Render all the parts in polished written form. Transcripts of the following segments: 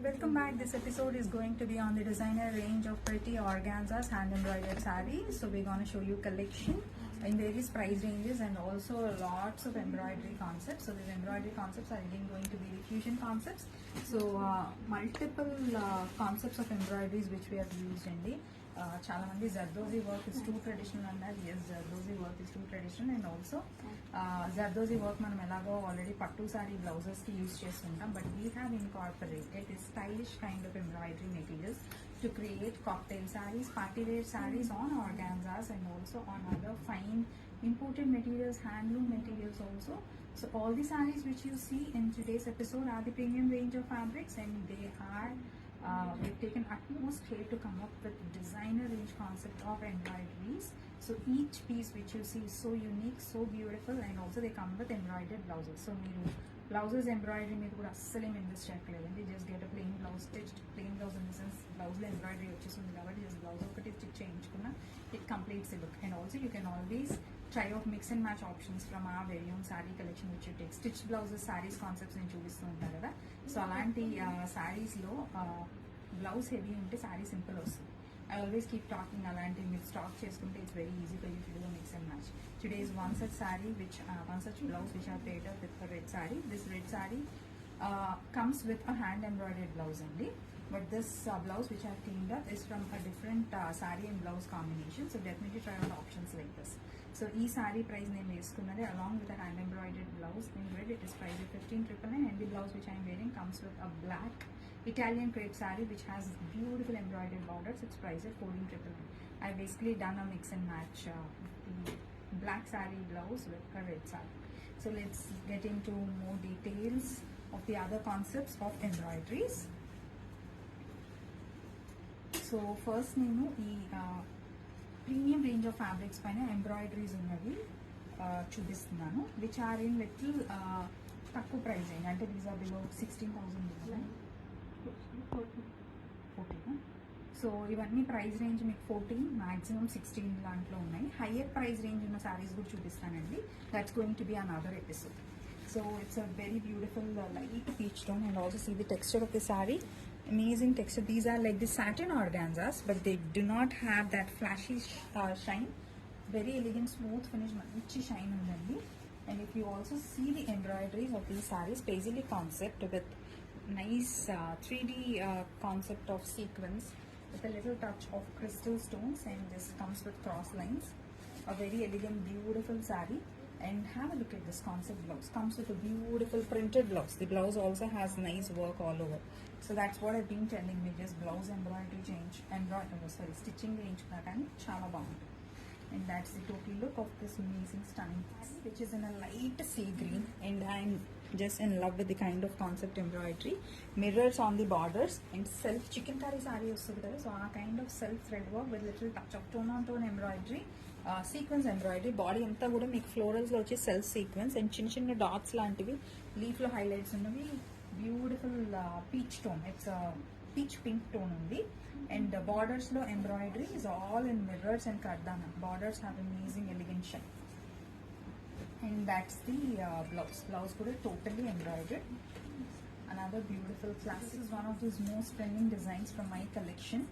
Welcome back. This episode is going to be on the designer range of pretty organzas, hand embroidered sarees. So we're going to show you collection in various price ranges and also lots of embroidery concepts. So these embroidery concepts are again going to be the fusion concepts. So multiple concepts of embroideries which we have used in the చాలా మంది zardozi work is too traditional అన్నారు. Yes, zardozi work is too traditional and also zardozi work మనం ఎలాగో already పట్టు సారీ బ్లౌజెస్కి use చేస్తుంటాం. But we have incorporated stylish kind of embroidery materials to create cocktail sarees, party wear sarees on organzas and also on other fine imported materials, handloom materials also. So all the sarees which you see in today's episode are the premium range of fabrics, and they are we've taken utmost care to come up with designer range concept of embroideries. So each piece which you see is so unique, so beautiful, and also they come with embroidered blouses. So మీరు blouses embroidery మీద కూడా అస్సలు ఏం invest చేయట్లేదండి. Just get a plain blouse stitched, plain blouse in the sense బ్లౌజ్లో embroidery వచ్చేసింది కాబట్టి just blouse ఒకటి స్టిచ్ చేయించుకున్న it completes the look. And also you can always try out mix and match options from our very own sari collection which you take. Stitch blouses saris concepts నేను చూపిస్తూ ఉంటాను కదా. So అలాంటి శారీస్లో బ్లౌజ్ హెవీ ఉంటే sari simple వస్తుంది. I always keep talking అలాంటి మీరు స్టాక్ చేసుకుంటే it's very easy for you to do mix and match. Today is one such saree one such blouse which I have paired up with a red saree. This red saree comes with a hand embroidered blouse only, but this blouse which I have cleaned up is from a different saree and blouse combination. So definitely try out options like this. So ee saree price name వేసుకున్నది along with a hand embroidered blouse in red. It is priced at 15,999, and the blouse which I am wearing comes with a black Italian crepe saree which has beautiful embroidered borders. It's priced at 14,999. I basically done a mix and match the black saree blouse with a red saree. So let's get into more details of the other concepts of embroideries. So first నేను ఈ premium range of fabrics పైన embroideries ఉన్నవి చూపిస్తున్నాను, which are in little తక్కువ price అయింది. అంటే these are below 16,000. 14. So ఇవన్నీ price range మీకు 14, మ్యాక్సిమం 16 దాంట్లో ఉన్నాయి. హయ్యర్ ప్రైస్ రేంజ్ ఉన్న శారీస్ కూడా చూపిస్తానండి. That's going to be another episode. So it's a very beautiful light peach tone, and also see the texture of the sari. Amazing texture. These are like the satin organzas, but they do not have that flashy shine. Very elegant, smooth finish, manchi shine undandi. And if you also see the embroideries of these sarees, paisley concept with nice 3D concept of sequins with a little touch of crystal stones, and this comes with cross lines. A very elegant, beautiful saree. And have a look at this concept blouse. Comes with a beautiful printed blouse. The blouse also has nice work all over. So that's what I've been telling me. Just blouse embroidery change, stitching range pattern chala bagundi. And that's the total look of this amazing stunning piece, which is in a light sea green, and I'm just in love with the kind of concept embroidery. Mirrors on the borders and self chicken curry saree also there. So a kind of self thread work with little touch of tone on tone embroidery. Sequence embroidery, body అంతా కూడా మీకు ఫ్లోరల్స్లో వచ్చి self sequence and చిన్న చిన్న dots లాంటివి లీఫ్లో highlights ఉన్నవి. Beautiful peach tone, it's peach pink tone ఉంది. అండ్ బార్డర్స్లో embroidery is all in mirrors and kardana. Borders have amazing elegant shine. And that's the blouse కూడా totally embroidered. Another beautiful class. This is one of these most trending designs from my collection.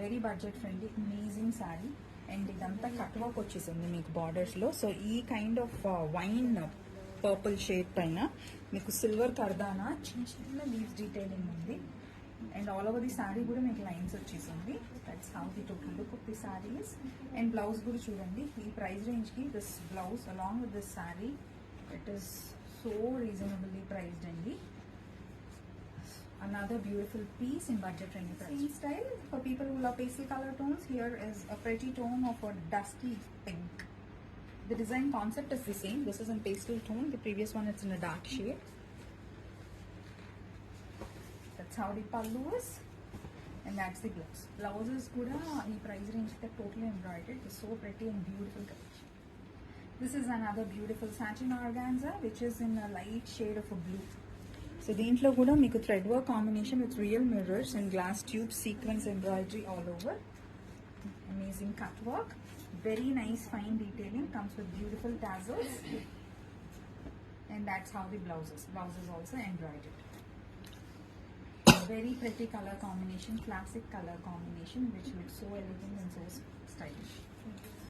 Very budget friendly, amazing saree. And ఇదంతా cut work వచ్చేసింది మీకు బార్డర్స్లో. So ఈ kind of wine purple shade పైన మీకు silver కర్దానా చిన్న చిన్న leaves detailing ఉంది. And all over the sari కూడా మీకు లైన్స్ వచ్చేసింది. That's how the total look of the saris. And blouse కూడా చూడండి, ఈ ప్రైస్ రేంజ్కి this blouse along with this sari it is so reasonably priced అండి. Another beautiful piece in budget friendly price. Same style for people who love pastel color tones. Here is a pretty tone of a dusty pink. The design concept is the same. This is in pastel tone. The previous one it's in a dark shade. That's how the pallu is, and that's the blouse. Blouses kuda ee price range the totally embroidered. It's so pretty and beautiful collection. This is another beautiful satin organza which is in a light shade of a blue. So దీంట్లో కూడా మీకు thread work combination with real mirrors and glass tube sequence embroidery all over. Amazing cut work, very nice fine detailing, comes with beautiful tassels. And that's how the blouses. Blouse is also embroidered. very pretty color combination, classic color combination, which looks so elegant and so stylish.